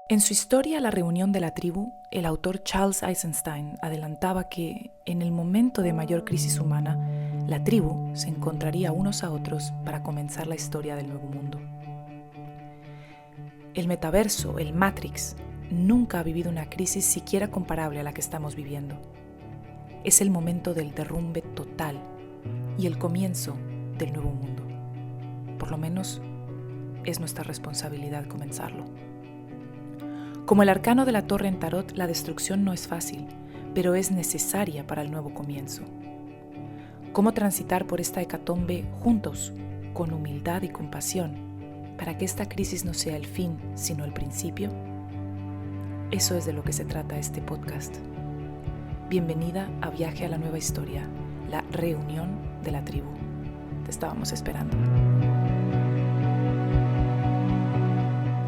En su historia La reunión de la tribu, el autor Charles Eisenstein adelantaba que, en el momento de mayor crisis humana, la tribu se encontraría unos a otros para comenzar la historia del nuevo mundo. El metaverso, el Matrix, nunca ha vivido una crisis siquiera comparable a la que estamos viviendo. Es el momento del derrumbe total y el comienzo del nuevo mundo. Por lo menos, es nuestra responsabilidad comenzarlo. Como el arcano de la torre en tarot, la destrucción no es fácil, pero es necesaria para el nuevo comienzo. ¿Cómo transitar por esta hecatombe juntos, con humildad y compasión, para que esta crisis no sea el fin, sino el principio? Eso es de lo que se trata este podcast. Bienvenida a Viaje a la Nueva Historia, la reunión de la tribu. Te estábamos esperando.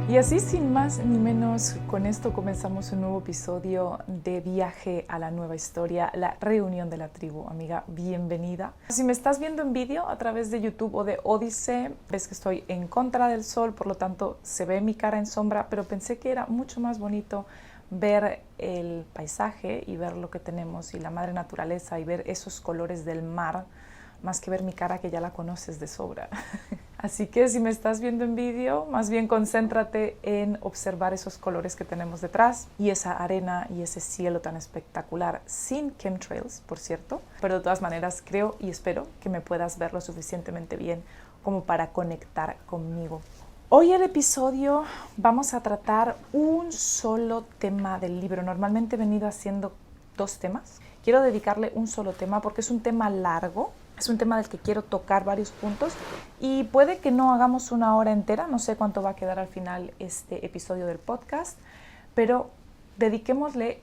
Y así, sin más ni menos, con esto comenzamos un nuevo episodio de Viaje a la Nueva Historia, la reunión de la tribu. Amiga, bienvenida. Si me estás viendo en vídeo a través de YouTube o de Odysee, ves que estoy en contra del sol, por lo tanto se ve mi cara en sombra, pero pensé que era mucho más bonito ver el paisaje y ver lo que tenemos y la madre naturaleza y ver esos colores del mar, más que ver mi cara que ya la conoces de sobra. Así que si me estás viendo en vídeo, más bien concéntrate en observar esos colores que tenemos detrás y esa arena y ese cielo tan espectacular, sin chemtrails, por cierto. Pero de todas maneras creo y espero que me puedas ver lo suficientemente bien como para conectar conmigo. Hoy el episodio vamos a tratar un solo tema del libro. Normalmente he venido haciendo 2 temas. Quiero dedicarle un solo tema porque es un tema largo. Es un tema del que quiero tocar varios puntos y puede que no hagamos una hora entera, no sé cuánto va a quedar al final este episodio del podcast, pero dediquémosle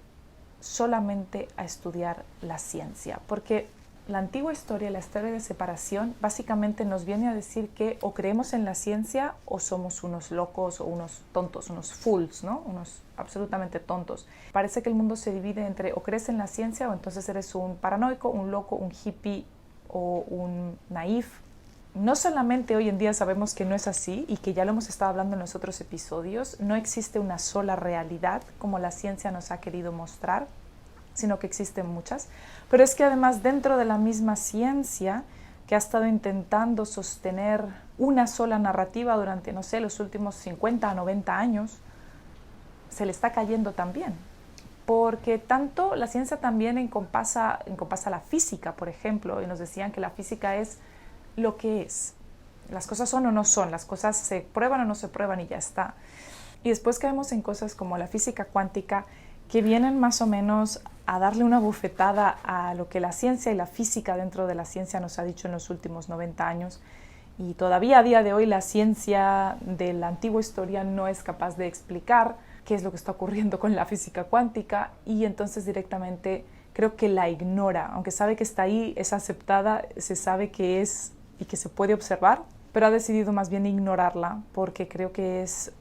solamente a estudiar la ciencia, porque la antigua historia, la historia de separación, básicamente nos viene a decir que o creemos en la ciencia o somos unos locos o unos tontos, unos fools, ¿no? Unos absolutamente tontos. Parece que el mundo se divide entre o crees en la ciencia o entonces eres un paranoico, un loco, un hippie, o un naif. No solamente hoy en día sabemos que no es así y que ya lo hemos estado hablando en los otros episodios, no existe una sola realidad como la ciencia nos ha querido mostrar, sino que existen muchas, pero es que además dentro de la misma ciencia que ha estado intentando sostener una sola narrativa durante, no sé, los últimos 50 a 90 años, se le está cayendo también. Porque tanto la ciencia también encompasa la física, por ejemplo, y nos decían que la física es lo que es. Las cosas son o no son, las cosas se prueban o no se prueban y ya está. Y después caemos en cosas como la física cuántica, que vienen más o menos a darle una bofetada a lo que la ciencia y la física dentro de la ciencia nos ha dicho en los últimos 90 años. Y todavía a día de hoy la ciencia de la antigua historia no es capaz de explicar qué es lo que está ocurriendo con la física cuántica y entonces directamente creo que la ignora, aunque sabe que está ahí, es aceptada, se sabe que es y que se puede observar, pero ha decidido más bien ignorarla porque creo que es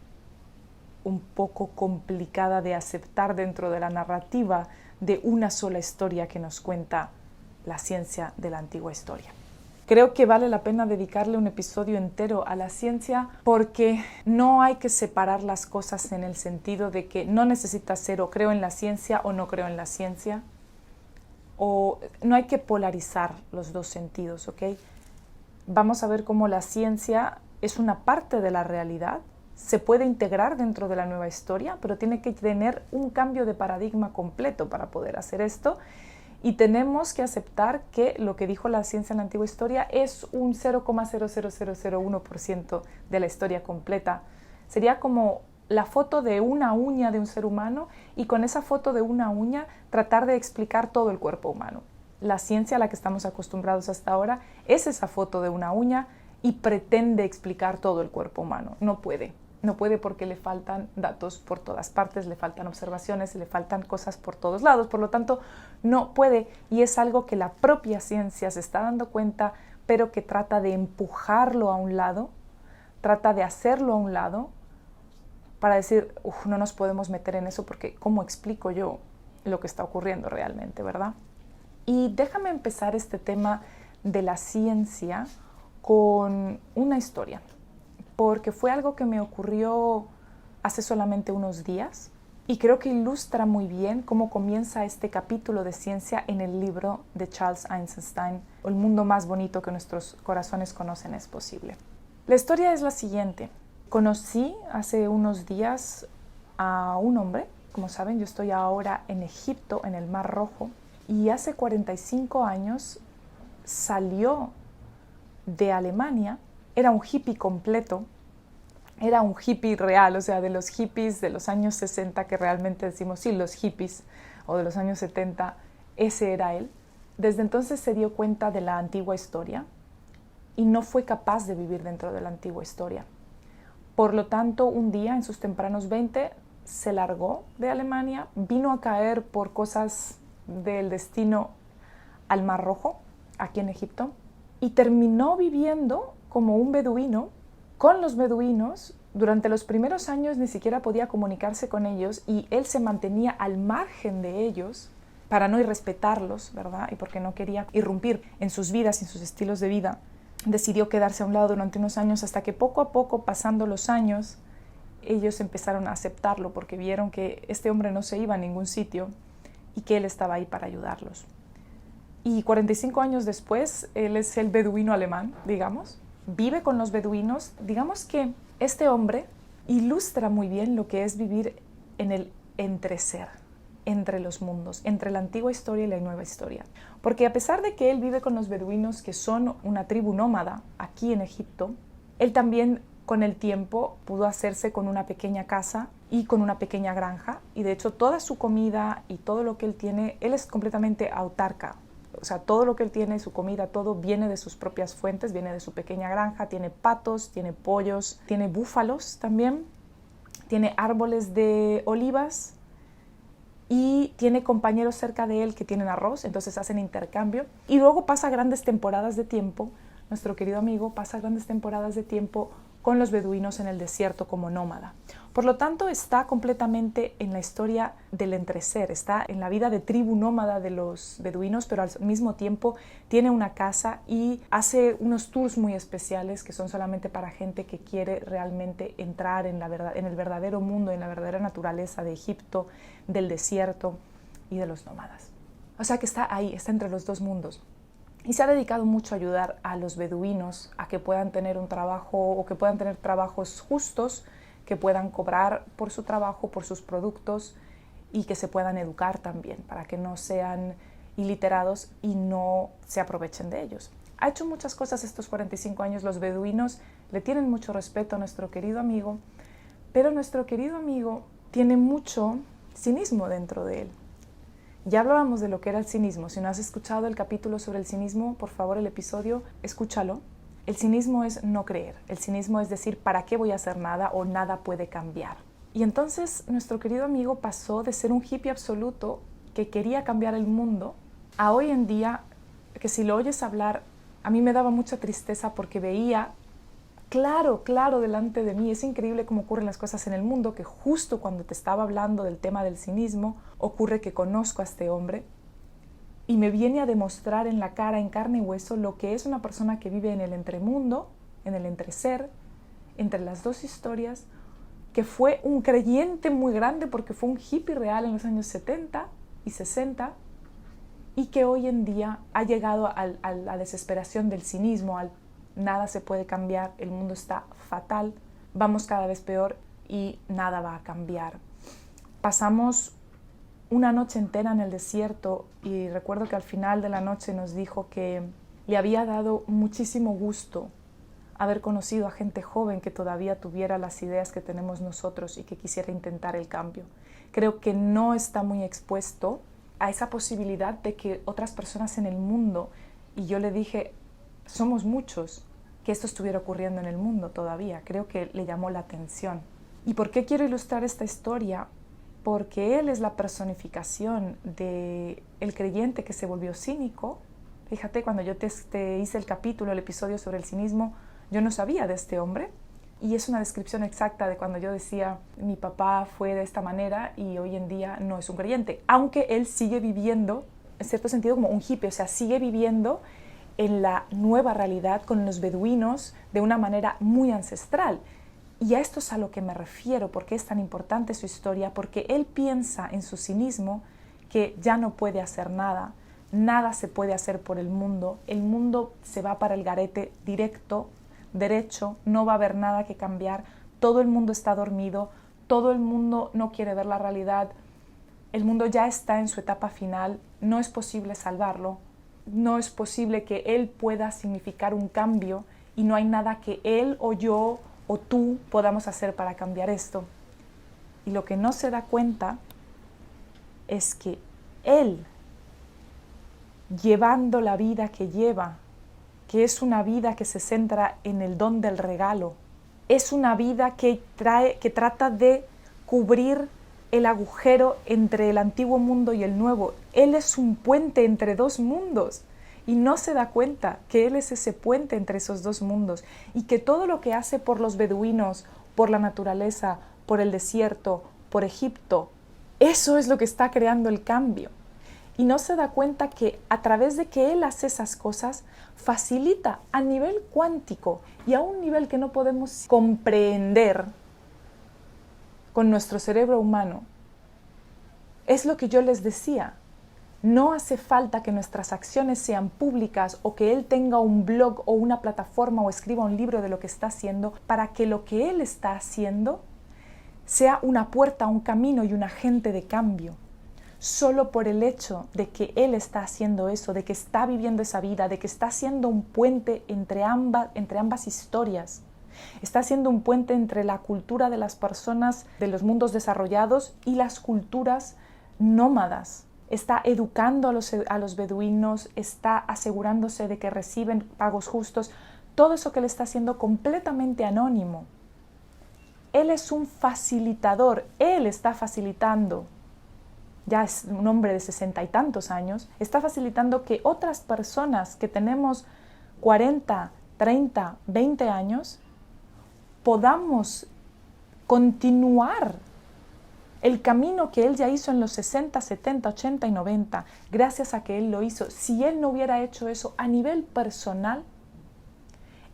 un poco complicada de aceptar dentro de la narrativa de una sola historia que nos cuenta la ciencia de la antigua historia. Creo que vale la pena dedicarle un episodio entero a la ciencia porque no hay que separar las cosas en el sentido de que no necesitas ser o creo en la ciencia o no creo en la ciencia, o no hay que polarizar los dos sentidos, ¿ok? Vamos a ver cómo la ciencia es una parte de la realidad, se puede integrar dentro de la nueva historia, pero tiene que tener un cambio de paradigma completo para poder hacer esto. Y tenemos que aceptar que lo que dijo la ciencia en la antigua historia es un 0,00001% de la historia completa. Sería como la foto de una uña de un ser humano y con esa foto de una uña tratar de explicar todo el cuerpo humano. La ciencia a la que estamos acostumbrados hasta ahora es esa foto de una uña y pretende explicar todo el cuerpo humano. No puede. No puede porque le faltan datos por todas partes, le faltan observaciones, le faltan cosas por todos lados. Por lo tanto, no puede y es algo que la propia ciencia se está dando cuenta, pero que trata de empujarlo a un lado, trata de hacerlo a un lado para decir, no nos podemos meter en eso porque ¿cómo explico yo lo que está ocurriendo realmente, verdad? Y déjame empezar este tema de la ciencia con una historia. Porque fue algo que me ocurrió hace solamente unos días y creo que ilustra muy bien cómo comienza este capítulo de ciencia en el libro de Charles Eisenstein, El mundo más bonito que nuestros corazones conocen es posible. La historia es la siguiente. Conocí hace unos días a un hombre. Como saben, yo estoy ahora en Egipto, en el Mar Rojo, y hace 45 años salió de Alemania. Era un hippie completo, era un hippie real, o sea, de los hippies de los años 60 que realmente decimos, sí, los hippies, o de los años 70, ese era él. Desde entonces se dio cuenta de la antigua historia y no fue capaz de vivir dentro de la antigua historia. Por lo tanto, un día en sus tempranos 20 se largó de Alemania, vino a caer por cosas del destino al Mar Rojo, aquí en Egipto, y terminó viviendo como un beduino con los beduinos. Durante los primeros años ni siquiera podía comunicarse con ellos y él se mantenía al margen de ellos para no irrespetarlos, ¿verdad? Y porque no quería irrumpir en sus vidas y en sus estilos de vida. Decidió quedarse a un lado durante unos años hasta que poco a poco, pasando los años, ellos empezaron a aceptarlo porque vieron que este hombre no se iba a ningún sitio y que él estaba ahí para ayudarlos. Y 45 años después, él es el beduino alemán, digamos, vive con los beduinos. Digamos que este hombre ilustra muy bien lo que es vivir en el entreser, entre los mundos, entre la antigua historia y la nueva historia. Porque a pesar de que él vive con los beduinos, que son una tribu nómada aquí en Egipto, él también con el tiempo pudo hacerse con una pequeña casa y con una pequeña granja, y de hecho toda su comida y todo lo que él tiene, él es completamente autarca. O sea, todo lo que él tiene, su comida, todo viene de sus propias fuentes, viene de su pequeña granja, tiene patos, tiene pollos, tiene búfalos también, tiene árboles de olivas y tiene compañeros cerca de él que tienen arroz, entonces hacen intercambio. Y luego pasa grandes temporadas de tiempo, nuestro querido amigo pasa grandes temporadas de tiempo con los beduinos en el desierto como nómada. Por lo tanto, está completamente en la historia del entreser, está en la vida de tribu nómada de los beduinos, pero al mismo tiempo tiene una casa y hace unos tours muy especiales que son solamente para gente que quiere realmente entrar en el verdadero mundo, en la verdadera naturaleza de Egipto, del desierto y de los nómadas. O sea que está ahí, está entre los dos mundos. Y se ha dedicado mucho a ayudar a los beduinos a que puedan tener un trabajo o que puedan tener trabajos justos, que puedan cobrar por su trabajo, por sus productos y que se puedan educar también para que no sean iliterados y no se aprovechen de ellos. Ha hecho muchas cosas estos 45 años. Los beduinos le tienen mucho respeto a nuestro querido amigo, pero nuestro querido amigo tiene mucho cinismo dentro de él. Ya hablábamos de lo que era el cinismo. Si no has escuchado el capítulo sobre el cinismo, por favor, el episodio, escúchalo. El cinismo es no creer. El cinismo es decir, ¿para qué voy a hacer nada o nada puede cambiar? Y entonces nuestro querido amigo pasó de ser un hippie absoluto que quería cambiar el mundo a hoy en día que si lo oyes hablar, a mí me daba mucha tristeza porque veía claro delante de mí. Es increíble cómo ocurren las cosas en el mundo, que justo cuando te estaba hablando del tema del cinismo, ocurre que conozco a este hombre y me viene a demostrar en la cara, en carne y hueso, lo que es una persona que vive en el entremundo, en el entreser, entre las dos historias, que fue un creyente muy grande porque fue un hippie real en los años 70 y 60 y que hoy en día ha llegado a la desesperación del cinismo, al nada se puede cambiar, el mundo está fatal, vamos cada vez peor y nada va a cambiar. Pasamos una noche entera en el desierto y recuerdo que al final de la noche nos dijo que le había dado muchísimo gusto haber conocido a gente joven que todavía tuviera las ideas que tenemos nosotros y que quisiera intentar el cambio. Creo que no está muy expuesto a esa posibilidad de que otras personas en el mundo, y yo le dije, somos muchos, que esto estuviera ocurriendo en el mundo todavía. Creo que le llamó la atención. ¿Y por qué quiero ilustrar esta historia? Porque él es la personificación del creyente que se volvió cínico. Fíjate, cuando yo te hice el capítulo, el episodio sobre el cinismo, yo no sabía de este hombre. Y es una descripción exacta de cuando yo decía, mi papá fue de esta manera y hoy en día no es un creyente. Aunque él sigue viviendo, en cierto sentido, como un hippie, o sea, sigue viviendo en la nueva realidad con los beduinos de una manera muy ancestral. Y a esto es a lo que me refiero, porque es tan importante su historia, porque él piensa en su cinismo que ya no puede hacer nada, nada se puede hacer por el mundo se va para el garete directo, derecho, no va a haber nada que cambiar, todo el mundo está dormido, todo el mundo no quiere ver la realidad, el mundo ya está en su etapa final, no es posible salvarlo, no es posible que él pueda significar un cambio y no hay nada que él o yo o tú podamos hacer para cambiar esto. Y lo que no se da cuenta es que él, llevando la vida que lleva, que es una vida que se centra en el don del regalo, es una vida que trata de cubrir el agujero entre el antiguo mundo y el nuevo. Él es un puente entre dos mundos y no se da cuenta que él es ese puente entre esos dos mundos y que todo lo que hace por los beduinos, por la naturaleza, por el desierto, por Egipto, eso es lo que está creando el cambio. Y no se da cuenta que a través de que él hace esas cosas, facilita a nivel cuántico y a un nivel que no podemos comprender con nuestro cerebro humano. Es lo que yo les decía. No hace falta que nuestras acciones sean públicas o que él tenga un blog o una plataforma o escriba un libro de lo que está haciendo para que lo que él está haciendo sea una puerta, un camino y un agente de cambio. Solo por el hecho de que él está haciendo eso, de que está viviendo esa vida, de que está haciendo un puente entre ambas historias. Está haciendo un puente entre la cultura de las personas de los mundos desarrollados y las culturas nómadas. Está educando a los beduinos, está asegurándose de que reciben pagos justos. Todo eso que él está haciendo completamente anónimo. Él es un facilitador, él está facilitando. Ya es un hombre de 60 y tantos años, está facilitando que otras personas que tenemos 40, 30, 20 años, podamos continuar el camino que él ya hizo en los 60, 70, 80 y 90, gracias a que él lo hizo. Si él no hubiera hecho eso a nivel personal,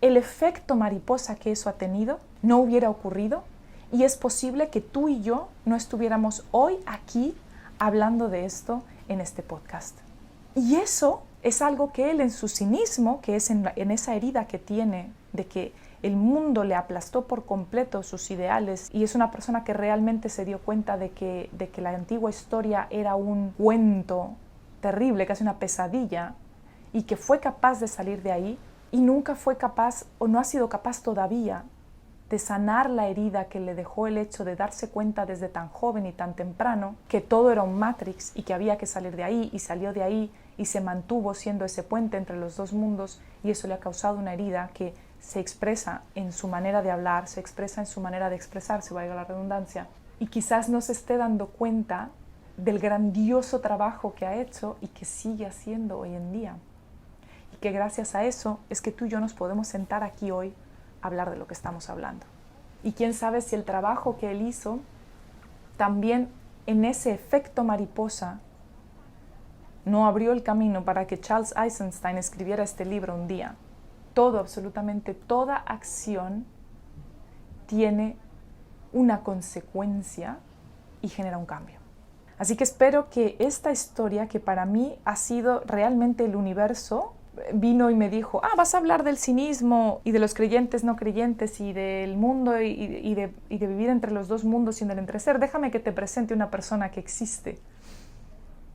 el efecto mariposa que eso ha tenido no hubiera ocurrido y es posible que tú y yo no estuviéramos hoy aquí hablando de esto en este podcast. Y eso es algo que él en su cinismo, que es en esa herida que tiene de que el mundo le aplastó por completo sus ideales y es una persona que realmente se dio cuenta de que la antigua historia era un cuento terrible, casi una pesadilla, y que fue capaz de salir de ahí y nunca fue capaz o no ha sido capaz todavía de sanar la herida que le dejó el hecho de darse cuenta desde tan joven y tan temprano que todo era un Matrix y que había que salir de ahí, y salió de ahí y se mantuvo siendo ese puente entre los dos mundos, y eso le ha causado una herida que se expresa en su manera de hablar, se expresa en su manera de expresarse, valga la redundancia, y quizás no se esté dando cuenta del grandioso trabajo que ha hecho y que sigue haciendo hoy en día. Y que gracias a eso es que tú y yo nos podemos sentar aquí hoy hablar de lo que estamos hablando. Y quién sabe si el trabajo que él hizo también en ese efecto mariposa no abrió el camino para que Charles Eisenstein escribiera este libro un día. Todo, absolutamente toda acción tiene una consecuencia y genera un cambio. Así que espero que esta historia, que para mí ha sido realmente el universo, vino y me dijo, vas a hablar del cinismo y de los creyentes no creyentes y del mundo y de vivir entre los dos mundos y en el entreser. Déjame que te presente una persona que existe,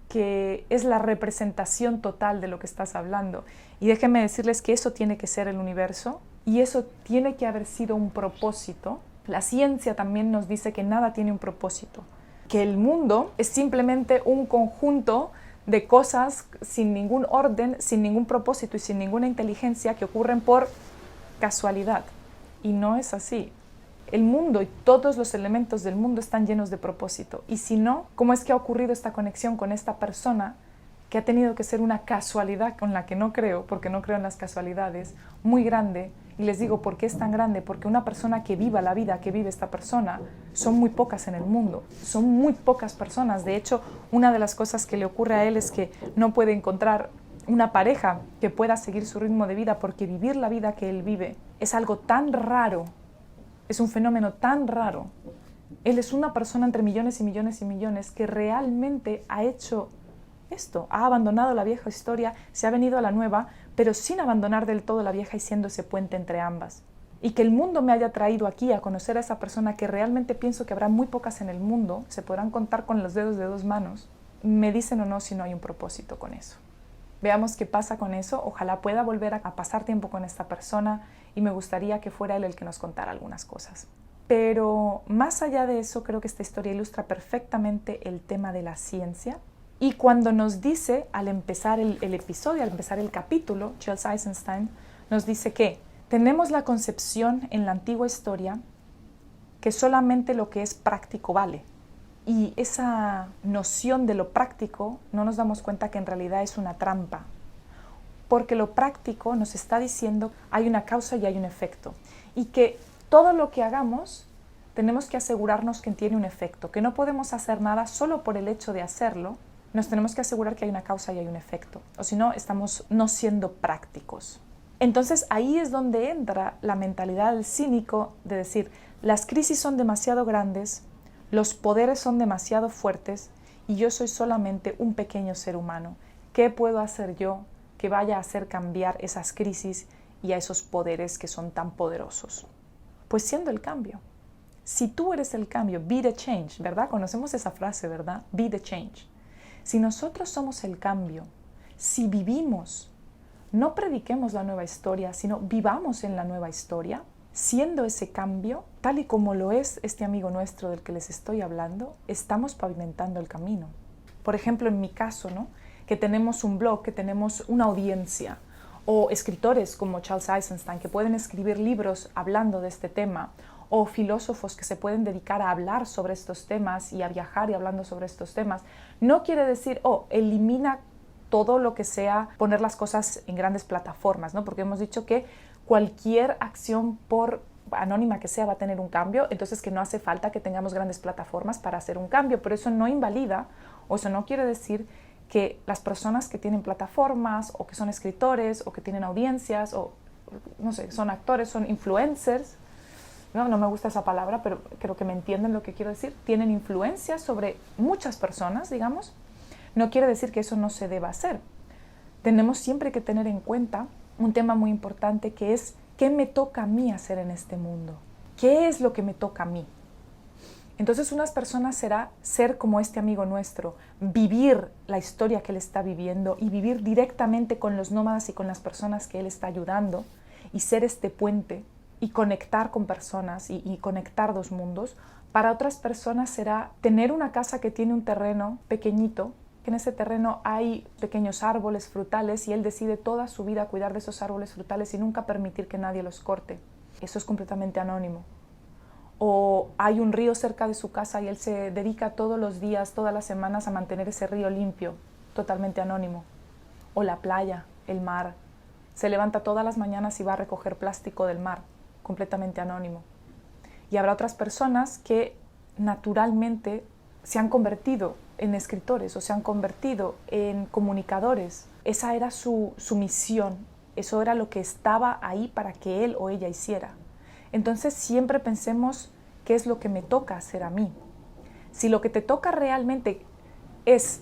que es la representación total de lo que estás hablando. Y déjenme decirles que eso tiene que ser el universo y eso tiene que haber sido un propósito. La ciencia también nos dice que nada tiene un propósito, que el mundo es simplemente un conjunto de cosas sin ningún orden, sin ningún propósito y sin ninguna inteligencia que ocurren por casualidad. Y no es así. El mundo y todos los elementos del mundo están llenos de propósito. Y si no, ¿cómo es que ha ocurrido esta conexión con esta persona que ha tenido que ser una casualidad con la que no creo, porque no creo en las casualidades, muy grande? Y les digo, ¿por qué es tan grande? Porque una persona que viva la vida que vive esta persona son muy pocas en el mundo, son muy pocas personas. De hecho, una de las cosas que le ocurre a él es que no puede encontrar una pareja que pueda seguir su ritmo de vida, porque vivir la vida que él vive es algo tan raro Es un fenómeno tan raro. Él es una persona entre millones y millones y millones que realmente ha hecho esto. Ha abandonado la vieja historia, se ha venido a la nueva, pero sin abandonar del todo la vieja y siendo ese puente entre ambas. Y que el mundo me haya traído aquí a conocer a esa persona que realmente pienso que habrá muy pocas en el mundo, se podrán contar con los dedos de dos manos, me dicen o no si no hay un propósito con eso. Veamos qué pasa con eso. Ojalá pueda volver a pasar tiempo con esta persona y me gustaría que fuera él el que nos contara algunas cosas. Pero más allá de eso, creo que esta historia ilustra perfectamente el tema de la ciencia. Y cuando nos dice, al empezar el episodio, al empezar el capítulo, Charles Eisenstein nos dice que tenemos la concepción en la antigua historia que solamente lo que es práctico vale. Y esa noción de lo práctico no nos damos cuenta que en realidad es una trampa. Porque lo práctico nos está diciendo hay una causa y hay un efecto. Y que todo lo que hagamos tenemos que asegurarnos que tiene un efecto. Que no podemos hacer nada solo por el hecho de hacerlo. Nos tenemos que asegurar que hay una causa y hay un efecto. O si no, estamos no siendo prácticos. Entonces ahí es donde entra la mentalidad del cínico de decir, las crisis son demasiado grandes, los poderes son demasiado fuertes y yo soy solamente un pequeño ser humano. ¿Qué puedo hacer yo que vaya a hacer cambiar esas crisis y a esos poderes que son tan poderosos? Pues siendo el cambio. Si tú eres el cambio, be the change, ¿verdad? Conocemos esa frase, ¿verdad? Be the change. Si nosotros somos el cambio, si vivimos, no prediquemos la nueva historia, sino vivamos en la nueva historia, siendo ese cambio, tal y como lo es este amigo nuestro del que les estoy hablando, estamos pavimentando el camino. Por ejemplo, en mi caso, ¿no? Que tenemos un blog, que tenemos una audiencia, o escritores como Charles Eisenstein que pueden escribir libros hablando de este tema, o filósofos que se pueden dedicar a hablar sobre estos temas y a viajar y hablando sobre estos temas, no quiere decir, elimina todo lo que sea poner las cosas en grandes plataformas, ¿no? Porque hemos dicho que cualquier acción, por anónima que sea, va a tener un cambio, entonces que no hace falta que tengamos grandes plataformas para hacer un cambio, pero eso no invalida, o eso no quiere decir que las personas que tienen plataformas, o que son escritores, o que tienen audiencias, o no sé, son actores, son influencers, no me gusta esa palabra, pero creo que me entienden lo que quiero decir, tienen influencia sobre muchas personas, digamos, no quiere decir que eso no se deba hacer. Tenemos siempre que tener en cuenta un tema muy importante que es ¿qué me toca a mí hacer en este mundo? ¿Qué es lo que me toca a mí? Entonces unas personas será ser como este amigo nuestro, vivir la historia que él está viviendo y vivir directamente con los nómadas y con las personas que él está ayudando y ser este puente y conectar con personas y conectar dos mundos. Para otras personas será tener una casa que tiene un terreno pequeñito, que en ese terreno hay pequeños árboles frutales y él decide toda su vida cuidar de esos árboles frutales y nunca permitir que nadie los corte. Eso es completamente anónimo. O hay un río cerca de su casa y él se dedica todos los días, todas las semanas a mantener ese río limpio, totalmente anónimo. O la playa, el mar. Se levanta todas las mañanas y va a recoger plástico del mar, completamente anónimo. Y habrá otras personas que naturalmente se han convertido en escritores o se han convertido en comunicadores. Esa era su misión, eso era lo que estaba ahí para que él o ella hiciera. Entonces siempre pensemos qué es lo que me toca hacer a mí. Si lo que te toca realmente es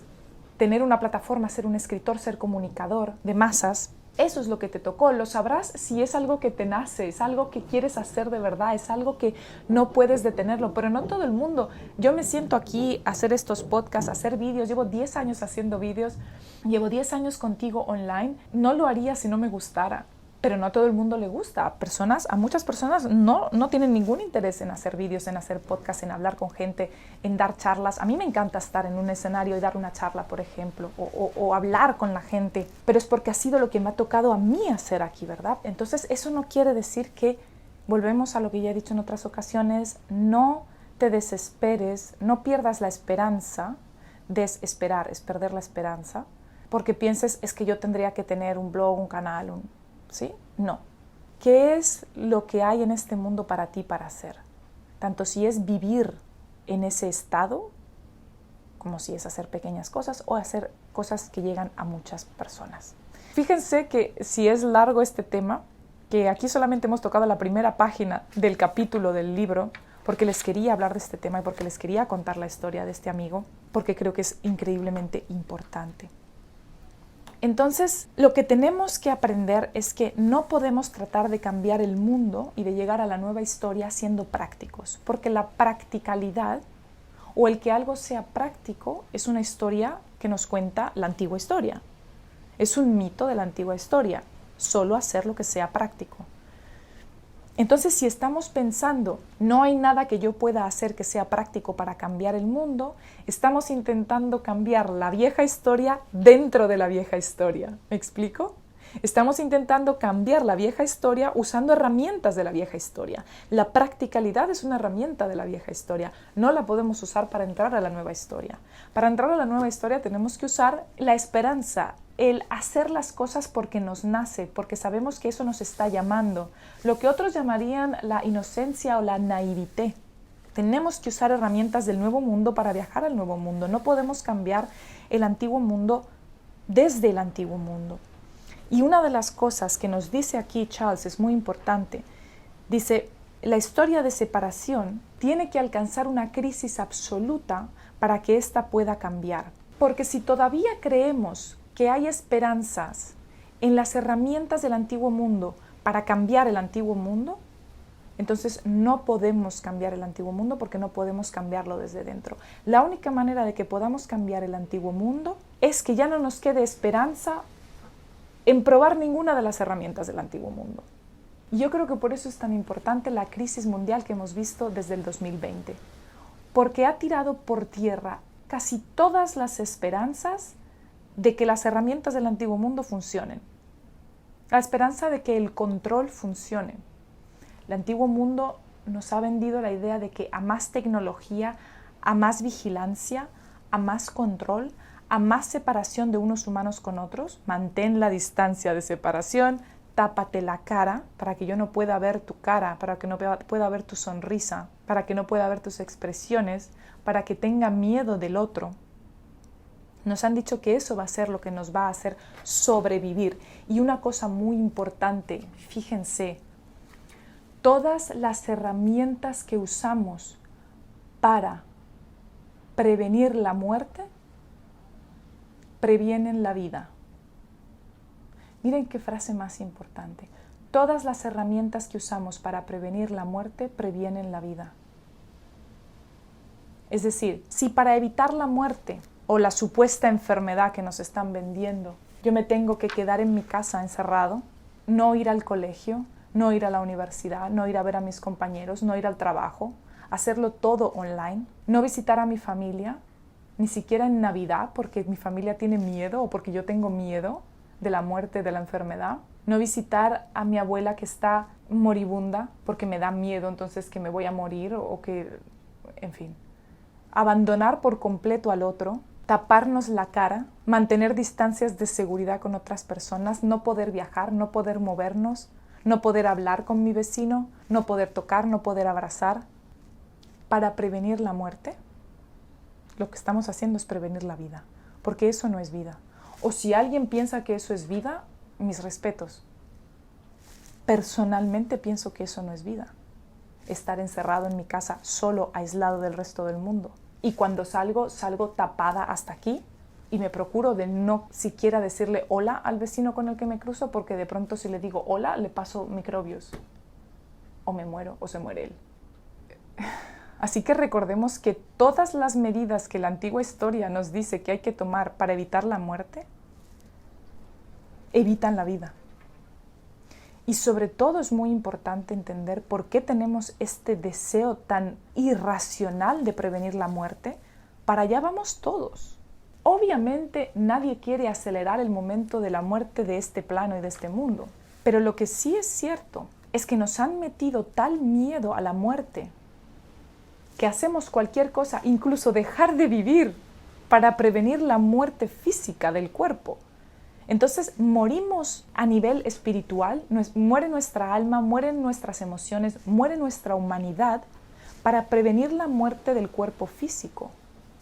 tener una plataforma, ser un escritor, ser comunicador de masas, eso es lo que te tocó. Lo sabrás si es algo que te nace, es algo que quieres hacer de verdad, es algo que no puedes detenerlo, pero no todo el mundo. Yo me siento aquí a hacer estos podcasts, a hacer vídeos, llevo 10 años haciendo vídeos, llevo 10 años contigo online, no lo haría si no me gustara. Pero no a todo el mundo le gusta. A muchas personas no tienen ningún interés en hacer vídeos, en hacer podcasts, en hablar con gente, en dar charlas. A mí me encanta estar en un escenario y dar una charla, por ejemplo, o hablar con la gente. Pero es porque ha sido lo que me ha tocado a mí hacer aquí, ¿verdad? Entonces eso no quiere decir que, volvemos a lo que ya he dicho en otras ocasiones, no te desesperes, no pierdas la esperanza. Desesperar es perder la esperanza, porque pienses, es que yo tendría que tener un blog, un canal, ¿sí? No. ¿Qué es lo que hay en este mundo para ti para hacer? Tanto si es vivir en ese estado, como si es hacer pequeñas cosas o hacer cosas que llegan a muchas personas. Fíjense que si es largo este tema, que aquí solamente hemos tocado la primera página del capítulo del libro, porque les quería hablar de este tema y porque les quería contar la historia de este amigo, porque creo que es increíblemente importante. Entonces, lo que tenemos que aprender es que no podemos tratar de cambiar el mundo y de llegar a la nueva historia siendo prácticos, porque la practicalidad o el que algo sea práctico es una historia que nos cuenta la antigua historia. Es un mito de la antigua historia, solo hacer lo que sea práctico. Entonces, si estamos pensando, no hay nada que yo pueda hacer que sea práctico para cambiar el mundo, estamos intentando cambiar la vieja historia dentro de la vieja historia. ¿Me explico? Estamos intentando cambiar la vieja historia usando herramientas de la vieja historia. La practicalidad es una herramienta de la vieja historia. No la podemos usar para entrar a la nueva historia. Para entrar a la nueva historia tenemos que usar la esperanza, el hacer las cosas porque nos nace, porque sabemos que eso nos está llamando. Lo que otros llamarían la inocencia o la naivete. Tenemos que usar herramientas del nuevo mundo para viajar al nuevo mundo. No podemos cambiar el antiguo mundo desde el antiguo mundo. Y una de las cosas que nos dice aquí Charles es muy importante. Dice, la historia de separación tiene que alcanzar una crisis absoluta para que ésta pueda cambiar. Porque si todavía creemos que hay esperanzas en las herramientas del antiguo mundo para cambiar el antiguo mundo, entonces no podemos cambiar el antiguo mundo porque no podemos cambiarlo desde dentro. La única manera de que podamos cambiar el antiguo mundo es que ya no nos quede esperanza en probar ninguna de las herramientas del antiguo mundo. Y yo creo que por eso es tan importante la crisis mundial que hemos visto desde el 2020, porque ha tirado por tierra casi todas las esperanzas de que las herramientas del antiguo mundo funcionen. La esperanza de que el control funcione. El antiguo mundo nos ha vendido la idea de que a más tecnología, a más vigilancia, a más control, a más separación de unos humanos con otros, mantén la distancia de separación, tápate la cara para que yo no pueda ver tu cara, para que no pueda ver tu sonrisa, para que no pueda ver tus expresiones, para que tenga miedo del otro. Nos han dicho que eso va a ser lo que nos va a hacer sobrevivir. Y una cosa muy importante, fíjense, todas las herramientas que usamos para prevenir la muerte, previenen la vida. Miren qué frase más importante. Todas las herramientas que usamos para prevenir la muerte previenen la vida. Es decir, si para evitar la muerte o la supuesta enfermedad que nos están vendiendo, yo me tengo que quedar en mi casa encerrado, no ir al colegio, no ir a la universidad, no ir a ver a mis compañeros, no ir al trabajo, hacerlo todo online, no visitar a mi familia, ni siquiera en Navidad porque mi familia tiene miedo o porque yo tengo miedo de la muerte, de la enfermedad, no visitar a mi abuela que está moribunda porque me da miedo entonces que me voy a morir o que, en fin, abandonar por completo al otro, taparnos la cara, mantener distancias de seguridad con otras personas, no poder viajar, no poder movernos, no poder hablar con mi vecino, no poder tocar, no poder abrazar. Para prevenir la muerte, lo que estamos haciendo es prevenir la vida, porque eso no es vida. O si alguien piensa que eso es vida, mis respetos. Personalmente pienso que eso no es vida. Estar encerrado en mi casa, solo, aislado del resto del mundo. Y cuando salgo tapada hasta aquí y me procuro de no siquiera decirle hola al vecino con el que me cruzo, porque de pronto si le digo hola, le paso microbios. O me muero o se muere él. Así que recordemos que todas las medidas que la antigua historia nos dice que hay que tomar para evitar la muerte, evitan la vida. Y sobre todo es muy importante entender por qué tenemos este deseo tan irracional de prevenir la muerte. Para allá vamos todos. Obviamente nadie quiere acelerar el momento de la muerte de este plano y de este mundo. Pero lo que sí es cierto es que nos han metido tal miedo a la muerte que hacemos cualquier cosa, incluso dejar de vivir, para prevenir la muerte física del cuerpo. Entonces morimos a nivel espiritual, muere nuestra alma, mueren nuestras emociones, muere nuestra humanidad para prevenir la muerte del cuerpo físico.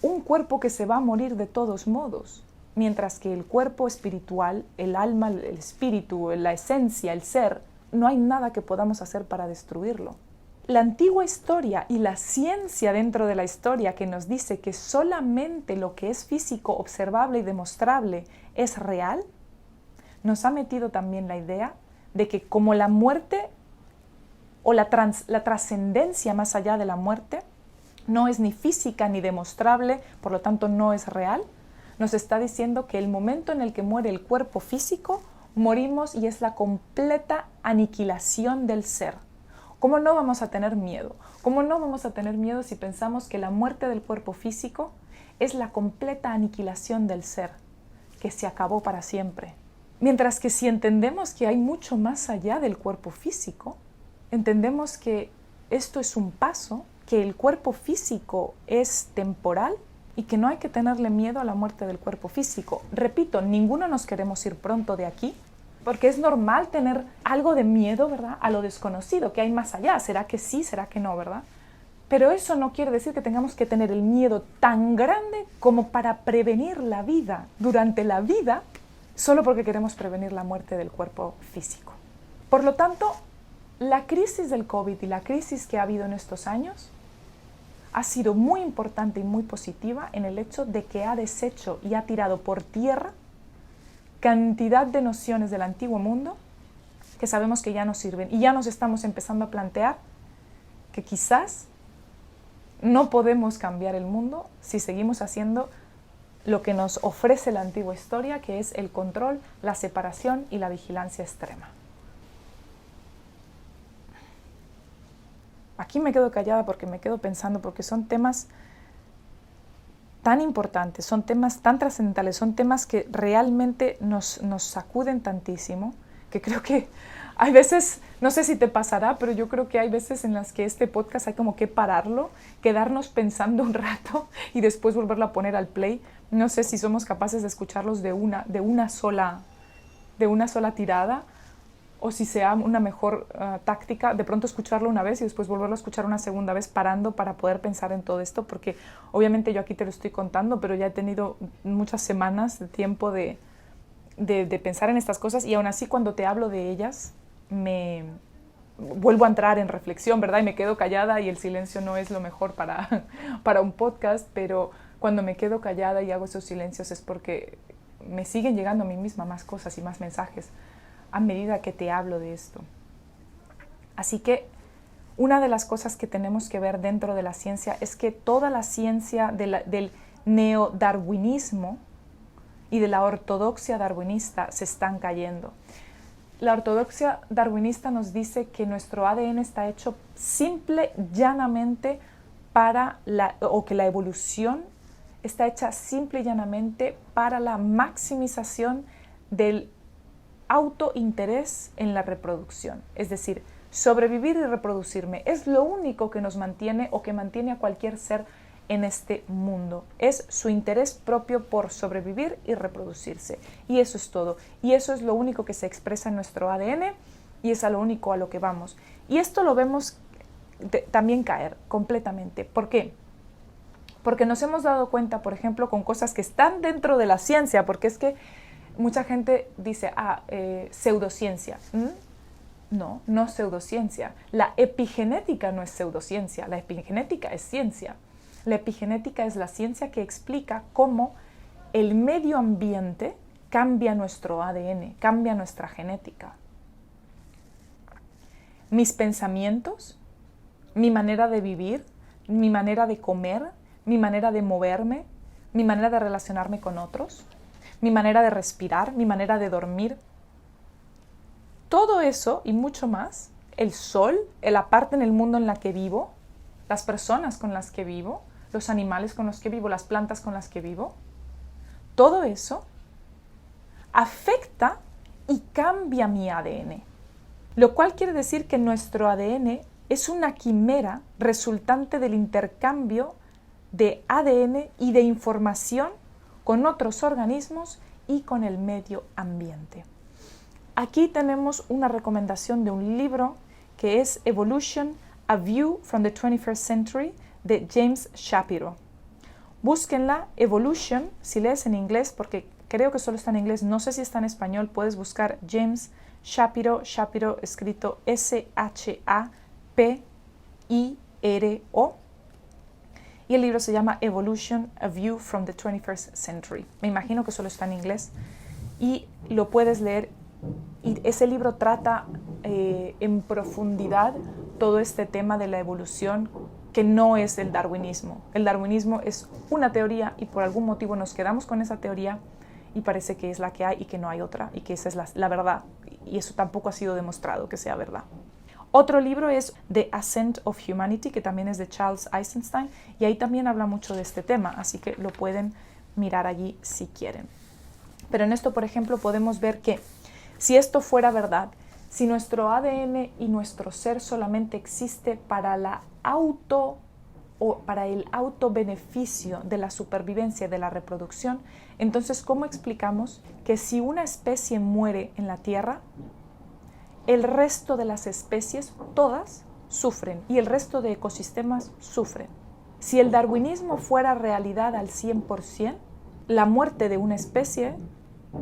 Un cuerpo que se va a morir de todos modos, mientras que el cuerpo espiritual, el alma, el espíritu, la esencia, el ser, no hay nada que podamos hacer para destruirlo. La antigua historia y la ciencia dentro de la historia que nos dice que solamente lo que es físico, observable y demostrable es real, nos ha metido también la idea de que como la muerte o la trascendencia más allá de la muerte no es ni física ni demostrable, por lo tanto no es real, nos está diciendo que el momento en el que muere el cuerpo físico, morimos y es la completa aniquilación del ser. ¿Cómo no vamos a tener miedo? ¿Cómo no vamos a tener miedo si pensamos que la muerte del cuerpo físico es la completa aniquilación del ser, que se acabó para siempre? Mientras que si entendemos que hay mucho más allá del cuerpo físico, entendemos que esto es un paso, que el cuerpo físico es temporal y que no hay que tenerle miedo a la muerte del cuerpo físico. Repito, ninguno nos queremos ir pronto de aquí, porque es normal tener algo de miedo, ¿verdad?, a lo desconocido, que hay más allá. ¿Será que sí? ¿Será que no? ¿Verdad? Pero eso no quiere decir que tengamos que tener el miedo tan grande como para prevenir la vida durante la vida, solo porque queremos prevenir la muerte del cuerpo físico. Por lo tanto, la crisis del COVID y la crisis que ha habido en estos años ha sido muy importante y muy positiva en el hecho de que ha deshecho y ha tirado por tierra cantidad de nociones del antiguo mundo que sabemos que ya no sirven, y ya nos estamos empezando a plantear que quizás no podemos cambiar el mundo si seguimos haciendo lo que nos ofrece la antigua historia, que es el control, la separación y la vigilancia extrema. Aquí me quedo callada porque me quedo pensando, porque son temas tan importantes, son temas tan trascendentales, son temas que realmente nos sacuden tantísimo, que creo que hay veces, no sé si te pasará, pero yo creo que hay veces en las que este podcast hay como que pararlo, quedarnos pensando un rato y después volverlo a poner al play. No sé si somos capaces de escucharlos de una sola tirada, o si sea una mejor táctica de pronto escucharlo una vez y después volverlo a escuchar una segunda vez parando para poder pensar en todo esto, porque obviamente yo aquí te lo estoy contando, pero ya he tenido muchas semanas de tiempo de pensar en estas cosas, y aún así cuando te hablo de ellas me vuelvo a entrar en reflexión, ¿verdad? Y me quedo callada, y el silencio no es lo mejor para un podcast, pero cuando me quedo callada y hago esos silencios es porque me siguen llegando a mí misma más cosas y más mensajes a medida que te hablo de esto. Así que una de las cosas que tenemos que ver dentro de la ciencia es que toda la ciencia del neodarwinismo y de la ortodoxia darwinista se están cayendo. La ortodoxia darwinista nos dice que nuestro ADN está hecho simple, llanamente o que la evolución está hecha simple y llanamente para la maximización del autointerés en la reproducción. Es decir, sobrevivir y reproducirme es lo único que nos mantiene o que mantiene a cualquier ser en este mundo. Es su interés propio por sobrevivir y reproducirse. Y eso es todo. Y eso es lo único que se expresa en nuestro ADN, y es a lo único a lo que vamos. Y esto lo vemos también caer completamente. ¿Por qué? Porque nos hemos dado cuenta, por ejemplo, con cosas que están dentro de la ciencia, porque es que mucha gente dice, pseudociencia. No, no pseudociencia. La epigenética no es pseudociencia, la epigenética es ciencia. La epigenética es la ciencia que explica cómo el medio ambiente cambia nuestro ADN, cambia nuestra genética. Mis pensamientos, mi manera de vivir, mi manera de comer, mi manera de moverme, mi manera de relacionarme con otros, mi manera de respirar, mi manera de dormir. Todo eso y mucho más, el sol, la parte en el mundo en la que vivo, las personas con las que vivo, los animales con los que vivo, las plantas con las que vivo, todo eso afecta y cambia mi ADN. Lo cual quiere decir que nuestro ADN es una quimera resultante del intercambio de ADN y de información con otros organismos y con el medio ambiente. Aquí tenemos una recomendación de un libro que es Evolution, A View from the 21st Century, de James Shapiro. Búsquenla, Evolution, si lees en inglés, porque creo que solo está en inglés, no sé si está en español, puedes buscar James Shapiro escrito Shapiro. Y el libro se llama Evolution, A View from the 21st Century. Me imagino que solo está en inglés y lo puedes leer. Y ese libro trata en profundidad todo este tema de la evolución, que no es el darwinismo. El darwinismo es una teoría y por algún motivo nos quedamos con esa teoría y parece que es la que hay y que no hay otra y que esa es la verdad. Y eso tampoco ha sido demostrado que sea verdad. Otro libro es The Ascent of Humanity, que también es de Charles Eisenstein, y ahí también habla mucho de este tema, así que lo pueden mirar allí si quieren. Pero en esto, por ejemplo, podemos ver que si esto fuera verdad, si nuestro ADN y nuestro ser solamente existe para para el autobeneficio de la supervivencia y de la reproducción, entonces, ¿cómo explicamos que si una especie muere en la Tierra, el resto de las especies, todas, sufren y el resto de ecosistemas sufren? Si el darwinismo fuera realidad al 100%, la muerte de una especie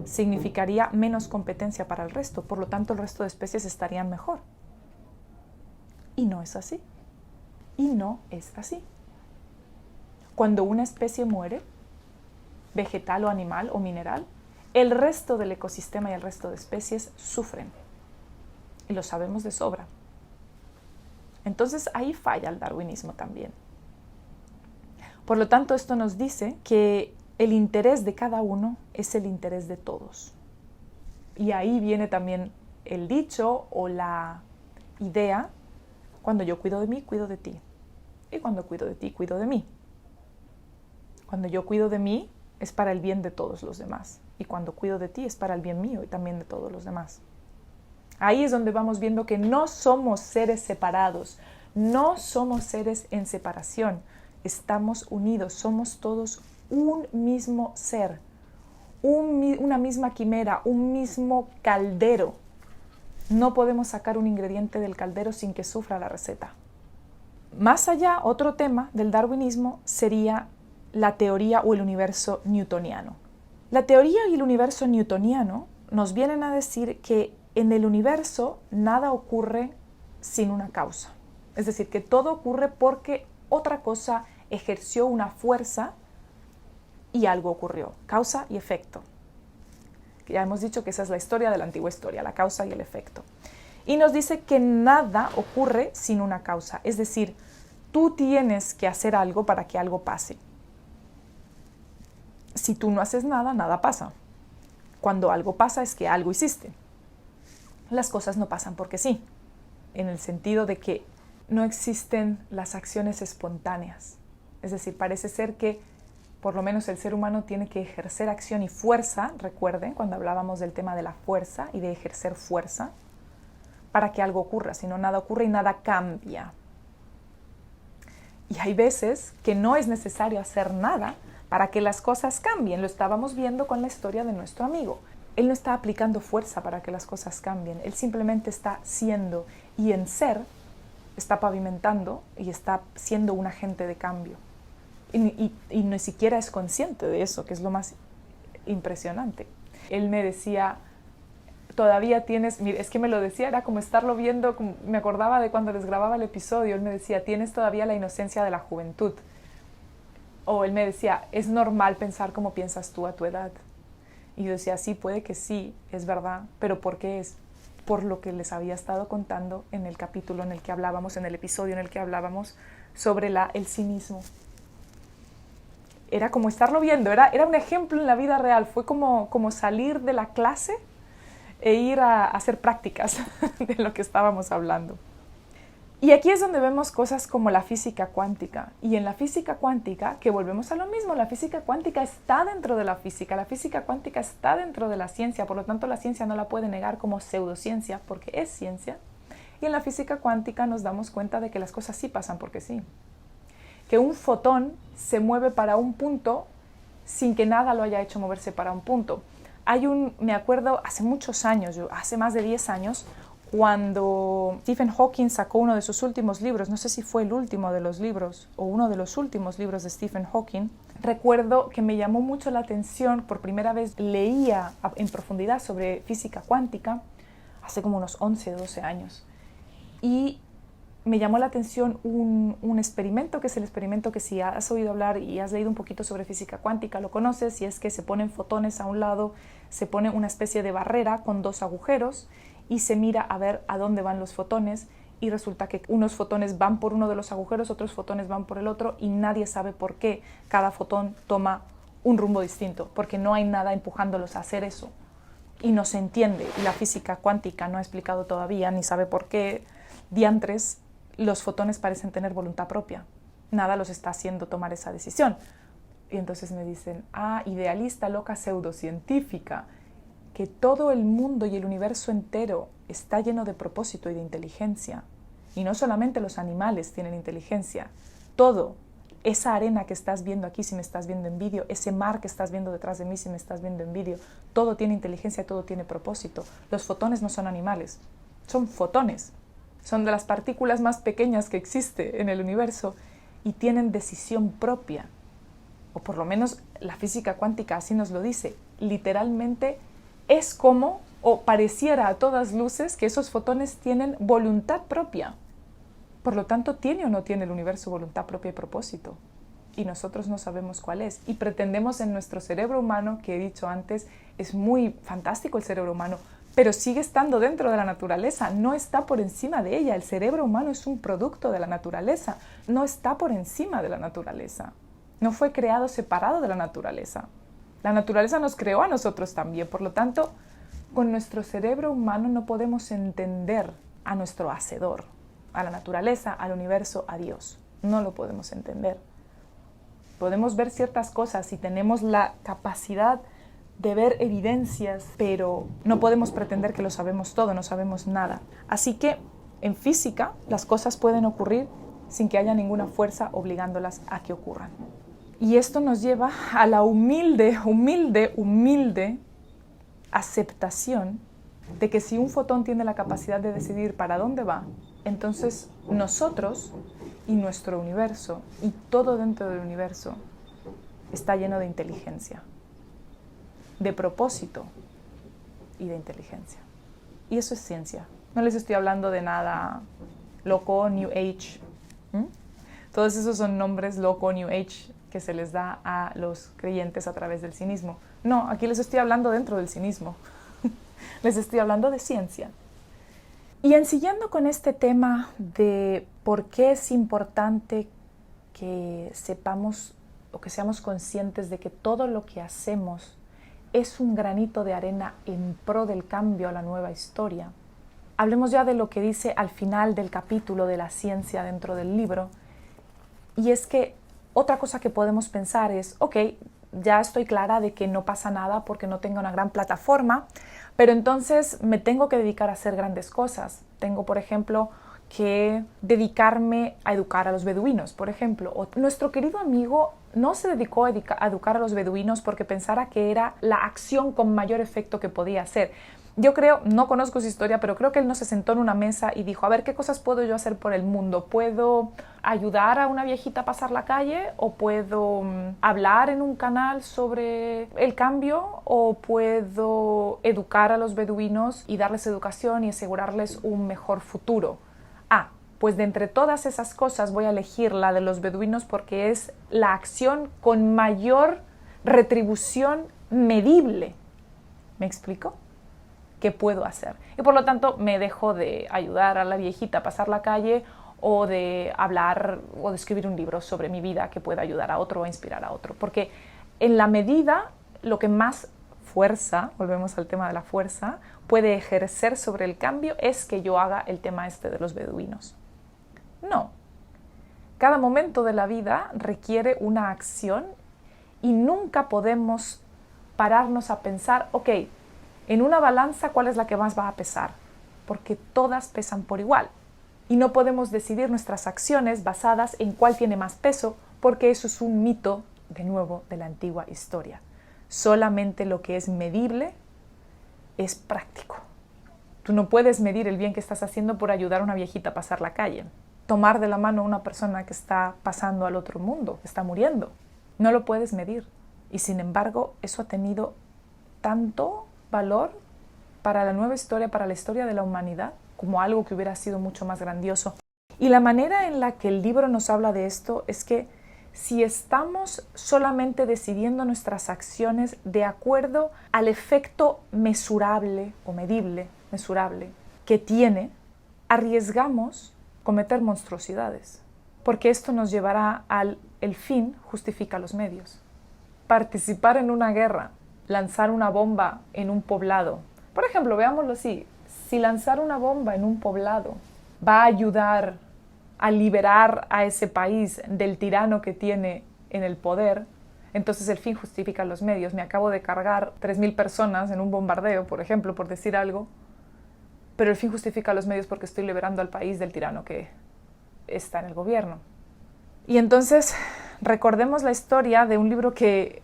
significaría menos competencia para el resto, por lo tanto el resto de especies estarían mejor. Y no es así. Y no es así. Cuando una especie muere, vegetal o animal o mineral, el resto del ecosistema y el resto de especies sufren. Y lo sabemos de sobra. Entonces ahí falla el darwinismo también. Por lo tanto, esto nos dice que el interés de cada uno es el interés de todos. Y ahí viene también el dicho o la idea: cuando yo cuido de mí, cuido de ti. Y cuando cuido de ti, cuido de mí. Cuando yo cuido de mí, es para el bien de todos los demás. Y cuando cuido de ti, es para el bien mío y también de todos los demás. Ahí es donde vamos viendo que no somos seres separados, no somos seres en separación. Estamos unidos, somos todos un mismo ser, una misma quimera, un mismo caldero. No podemos sacar un ingrediente del caldero sin que sufra la receta. Más allá, otro tema del darwinismo sería la teoría o el universo newtoniano. La teoría y el universo newtoniano nos vienen a decir que en el universo nada ocurre sin una causa. Es decir, que todo ocurre porque otra cosa ejerció una fuerza y algo ocurrió. Causa y efecto. Ya hemos dicho que esa es la historia de la antigua historia, la causa y el efecto. Y nos dice que nada ocurre sin una causa. Es decir, tú tienes que hacer algo para que algo pase. Si tú no haces nada, nada pasa. Cuando algo pasa es que algo hiciste. Las cosas no pasan porque sí, en el sentido de que no existen las acciones espontáneas. Es decir, parece ser que por lo menos el ser humano tiene que ejercer acción y fuerza, recuerden cuando hablábamos del tema de la fuerza y de ejercer fuerza, para que algo ocurra, si no nada ocurre y nada cambia. Y hay veces que no es necesario hacer nada para que las cosas cambien. Lo estábamos viendo con la historia de nuestro amigo. Él no está aplicando fuerza para que las cosas cambien, él simplemente está siendo y en ser está pavimentando y está siendo un agente de cambio. Y ni siquiera es consciente de eso, que es lo más impresionante. Él me decía, todavía tienes, mire, es que me lo decía, era como estarlo viendo, como, me acordaba de cuando les grababa el episodio, él me decía, tienes todavía la inocencia de la juventud. O él me decía, es normal pensar como piensas tú a tu edad. Y yo decía, sí, puede que sí, es verdad, pero ¿por qué es? Por lo que les había estado contando en el capítulo en el que hablábamos, en el episodio en el que hablábamos sobre el cinismo. Era como estarlo viendo, era un ejemplo en la vida real, fue como salir de la clase e ir a hacer prácticas de lo que estábamos hablando. Y aquí es donde vemos cosas como la física cuántica. Y en la física cuántica, que volvemos a lo mismo, la física cuántica está dentro de la física cuántica está dentro de la ciencia, por lo tanto la ciencia no la puede negar como pseudociencia, porque es ciencia. Y en la física cuántica nos damos cuenta de que las cosas sí pasan porque sí. Que un fotón se mueve para un punto sin que nada lo haya hecho moverse para un punto. Me acuerdo hace muchos años, hace más de 10 años, cuando Stephen Hawking sacó uno de sus últimos libros, no sé si fue el último de los libros o uno de los últimos libros de Stephen Hawking, recuerdo que me llamó mucho la atención, por primera vez leía en profundidad sobre física cuántica, hace como unos 11 o 12 años. Y me llamó la atención un experimento, que es el experimento que si has oído hablar y has leído un poquito sobre física cuántica, lo conoces, y es que se ponen fotones a un lado, se pone una especie de barrera con dos agujeros y se mira a ver a dónde van los fotones, y resulta que unos fotones van por uno de los agujeros, otros fotones van por el otro, y nadie sabe por qué cada fotón toma un rumbo distinto, porque no hay nada empujándolos a hacer eso. Y no se entiende, y la física cuántica no ha explicado todavía, ni sabe por qué diantres los fotones parecen tener voluntad propia. Nada los está haciendo tomar esa decisión. Y entonces me dicen, idealista, loca, pseudocientífica, que todo el mundo y el universo entero está lleno de propósito y de inteligencia. Y no solamente los animales tienen inteligencia, todo. Esa arena que estás viendo aquí si me estás viendo en vídeo, ese mar que estás viendo detrás de mí si me estás viendo en vídeo, todo tiene inteligencia, todo tiene propósito. Los fotones no son animales, son fotones. Son de las partículas más pequeñas que existe en el universo y tienen decisión propia. O por lo menos la física cuántica así nos lo dice. Literalmente es como, o pareciera a todas luces, que esos fotones tienen voluntad propia. Por lo tanto, ¿tiene o no tiene el universo voluntad propia y propósito? Y nosotros no sabemos cuál es. Y pretendemos en nuestro cerebro humano, que he dicho antes, es muy fantástico el cerebro humano, pero sigue estando dentro de la naturaleza, no está por encima de ella. El cerebro humano es un producto de la naturaleza, no está por encima de la naturaleza. No fue creado separado de la naturaleza. La naturaleza nos creó a nosotros también, por lo tanto, con nuestro cerebro humano no podemos entender a nuestro hacedor, a la naturaleza, al universo, a Dios. No lo podemos entender. Podemos ver ciertas cosas y tenemos la capacidad de ver evidencias, pero no podemos pretender que lo sabemos todo, no sabemos nada. Así que en física las cosas pueden ocurrir sin que haya ninguna fuerza obligándolas a que ocurran. Y esto nos lleva a la humilde aceptación de que si un fotón tiene la capacidad de decidir para dónde va, entonces nosotros y nuestro universo y todo dentro del universo está lleno de inteligencia, de propósito y de inteligencia. Y eso es ciencia. No les estoy hablando de nada loco, New Age. Todos esos son nombres loco, New Age, que se les da a los creyentes a través del cinismo. No, aquí les estoy hablando dentro del cinismo. Les estoy hablando de ciencia. Y siguiendo con este tema de por qué es importante que sepamos o que seamos conscientes de que todo lo que hacemos es un granito de arena en pro del cambio a la nueva historia. Hablemos ya de lo que dice al final del capítulo de la ciencia dentro del libro. Y es que otra cosa que podemos pensar es, ok, ya estoy clara de que no pasa nada porque no tengo una gran plataforma, pero entonces me tengo que dedicar a hacer grandes cosas. Tengo, por ejemplo, que dedicarme a educar a los beduinos, por ejemplo. O nuestro querido amigo no se dedicó a educar a los beduinos porque pensara que era la acción con mayor efecto que podía hacer. Yo creo, no conozco su historia, pero creo que él no se sentó en una mesa y dijo, a ver, ¿qué cosas puedo yo hacer por el mundo? ¿Puedo ayudar a una viejita a pasar la calle? ¿O puedo hablar en un canal sobre el cambio? ¿O puedo educar a los beduinos y darles educación y asegurarles un mejor futuro? Pues de entre todas esas cosas voy a elegir la de los beduinos porque es la acción con mayor retribución medible. ¿Me explico? ¿Qué puedo hacer? Y por lo tanto me dejo de ayudar a la viejita a pasar la calle o de hablar o de escribir un libro sobre mi vida que pueda ayudar a otro o inspirar a otro. Porque en la medida, lo que más fuerza, volvemos al tema de la fuerza, puede ejercer sobre el cambio es que yo haga el tema este de los beduinos. No. Cada momento de la vida requiere una acción y nunca podemos pararnos a pensar, ok, en una balanza, ¿cuál es la que más va a pesar? Porque todas pesan por igual. Y no podemos decidir nuestras acciones basadas en cuál tiene más peso, porque eso es un mito, de nuevo, de la antigua historia. Solamente lo que es medible es práctico. Tú no puedes medir el bien que estás haciendo por ayudar a una viejita a pasar la calle. Tomar de la mano a una persona que está pasando al otro mundo, que está muriendo. No lo puedes medir. Y sin embargo, eso ha tenido tanto valor para la nueva historia, para la historia de la humanidad, como algo que hubiera sido mucho más grandioso. Y la manera en la que el libro nos habla de esto es que si estamos solamente decidiendo nuestras acciones de acuerdo al efecto mesurable o medible, mesurable, que tiene, arriesgamos cometer monstruosidades, porque esto nos llevará al el fin justifica los medios. Participar en una guerra, lanzar una bomba en un poblado. Por ejemplo, veámoslo así, si lanzar una bomba en un poblado va a ayudar a liberar a ese país del tirano que tiene en el poder, entonces el fin justifica los medios. Me acabo de cargar 3.000 personas en un bombardeo, por ejemplo, por decir algo, pero el fin justifica los medios porque estoy liberando al país del tirano que está en el gobierno. Y entonces recordemos la historia de un libro que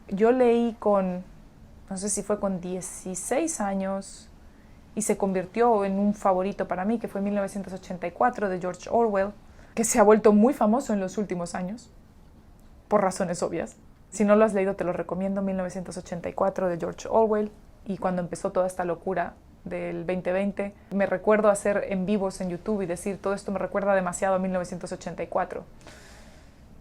yo leí con, no sé si fue con 16 años, y se convirtió en un favorito para mí, que fue 1984 de George Orwell, que se ha vuelto muy famoso en los últimos años, por razones obvias. Si no lo has leído, te lo recomiendo, 1984 de George Orwell, y cuando empezó toda esta locura del 2020, me recuerdo hacer en vivos en YouTube y decir, todo esto me recuerda demasiado a 1984.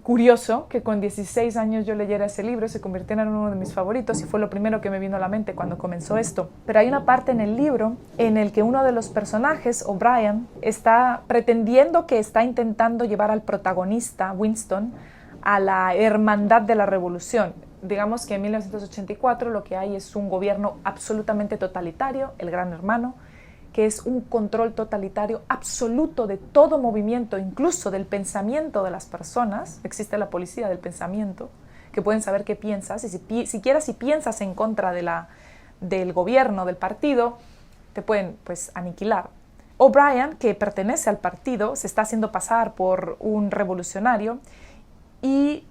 Curioso que con 16 años yo leyera ese libro, se convirtiera en uno de mis favoritos y fue lo primero que me vino a la mente cuando comenzó esto. Pero hay una parte en el libro en el que uno de los personajes, O'Brien, está pretendiendo que está intentando llevar al protagonista, Winston, a la hermandad de la revolución. Digamos que en 1984 lo que hay es un gobierno absolutamente totalitario, el Gran Hermano, que es un control totalitario absoluto de todo movimiento, incluso del pensamiento de las personas. Existe la policía del pensamiento, que pueden saber qué piensas, y siquiera si piensas en contra del gobierno, del partido, te pueden pues aniquilar. O'Brien, que pertenece al partido, se está haciendo pasar por un revolucionario y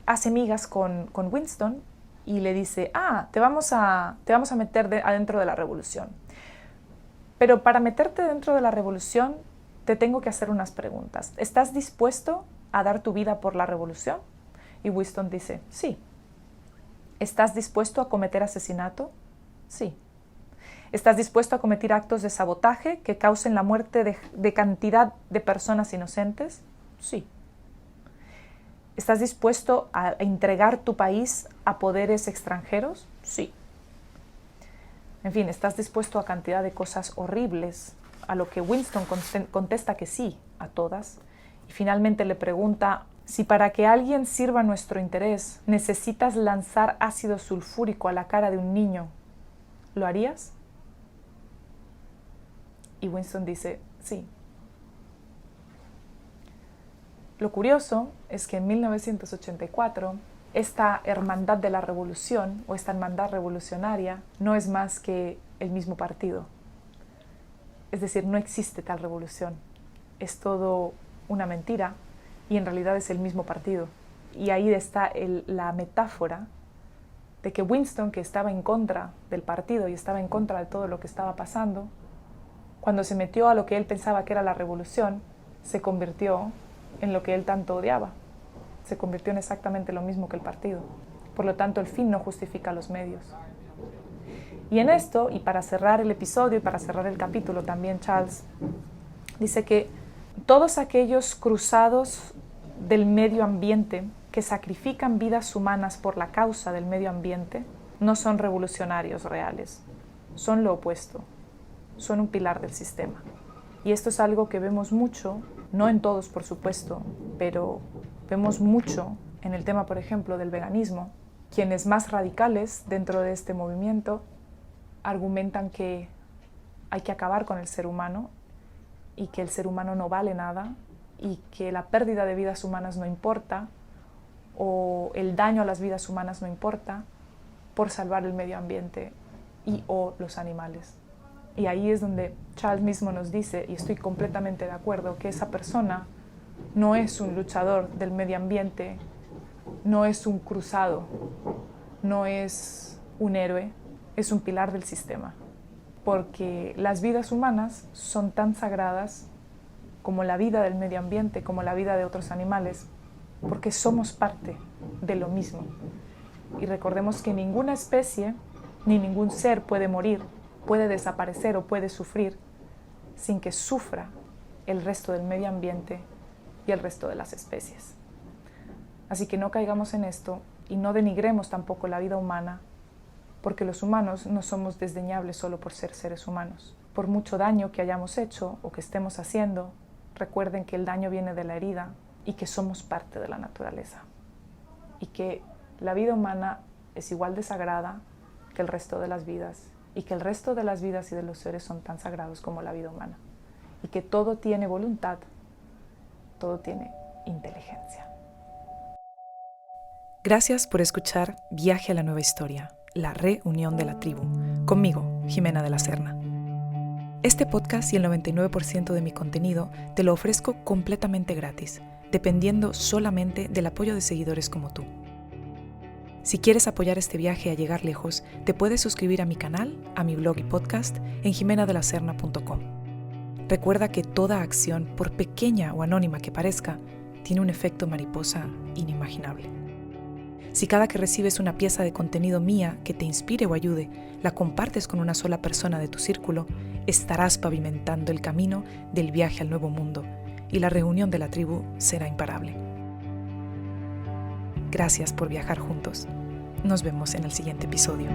hace migas con Winston y le dice, te vamos a meter adentro de la revolución. Pero para meterte dentro de la revolución, te tengo que hacer unas preguntas. ¿Estás dispuesto a dar tu vida por la revolución? Y Winston dice, sí. ¿Estás dispuesto a cometer asesinato? Sí. ¿Estás dispuesto a cometer actos de sabotaje que causen la muerte de cantidad de personas inocentes? Sí. ¿Estás dispuesto a entregar tu país a poderes extranjeros? Sí. En fin, ¿estás dispuesto a cantidad de cosas horribles? A lo que Winston contesta que sí, a todas. Y finalmente le pregunta, si para que alguien sirva nuestro interés necesitas lanzar ácido sulfúrico a la cara de un niño, ¿lo harías? Y Winston dice, sí. Lo curioso es que en 1984, esta hermandad de la revolución o esta hermandad revolucionaria no es más que el mismo partido. Es decir, no existe tal revolución. Es todo una mentira y en realidad es el mismo partido. Y ahí está la metáfora de que Winston, que estaba en contra del partido y estaba en contra de todo lo que estaba pasando, cuando se metió a lo que él pensaba que era la revolución, se convirtió en lo que él tanto odiaba. Se convirtió en exactamente lo mismo que el partido. Por lo tanto, el fin no justifica los medios. Y en esto, y para cerrar el episodio y para cerrar el capítulo también, Charles dice que todos aquellos cruzados del medio ambiente que sacrifican vidas humanas por la causa del medio ambiente no son revolucionarios reales, son lo opuesto, son un pilar del sistema. Y esto es algo que vemos mucho, no en todos por supuesto, pero vemos mucho en el tema, por ejemplo, del veganismo. Quienes más radicales dentro de este movimiento argumentan que hay que acabar con el ser humano y que el ser humano no vale nada y que la pérdida de vidas humanas no importa o el daño a las vidas humanas no importa por salvar el medio ambiente y o los animales. Y ahí es donde Charles mismo nos dice, y estoy completamente de acuerdo, que esa persona no es un luchador del medio ambiente, no es un cruzado, no es un héroe, es un pilar del sistema. Porque las vidas humanas son tan sagradas como la vida del medio ambiente, como la vida de otros animales, porque somos parte de lo mismo. Y recordemos que ninguna especie ni ningún ser puede morir puede desaparecer o puede sufrir sin que sufra el resto del medio ambiente y el resto de las especies. Así que no caigamos en esto y no denigremos tampoco la vida humana, porque los humanos no somos desdeñables solo por ser seres humanos. Por mucho daño que hayamos hecho o que estemos haciendo, recuerden que el daño viene de la herida y que somos parte de la naturaleza. Y que la vida humana es igual de sagrada que el resto de las vidas, y que el resto de las vidas y de los seres son tan sagrados como la vida humana. Y que todo tiene voluntad, todo tiene inteligencia. Gracias por escuchar Viaje a la Nueva Historia, la reunión de la tribu, conmigo, Jimena de la Serna. Este podcast y el 99% de mi contenido te lo ofrezco completamente gratis, dependiendo solamente del apoyo de seguidores como tú. Si quieres apoyar este viaje a llegar lejos, te puedes suscribir a mi canal, a mi blog y podcast en jimenadelaserna.com. Recuerda que toda acción, por pequeña o anónima que parezca, tiene un efecto mariposa inimaginable. Si cada que recibes una pieza de contenido mía que te inspire o ayude, la compartes con una sola persona de tu círculo, estarás pavimentando el camino del viaje al nuevo mundo y la reunión de la tribu será imparable. Gracias por viajar juntos. Nos vemos en el siguiente episodio.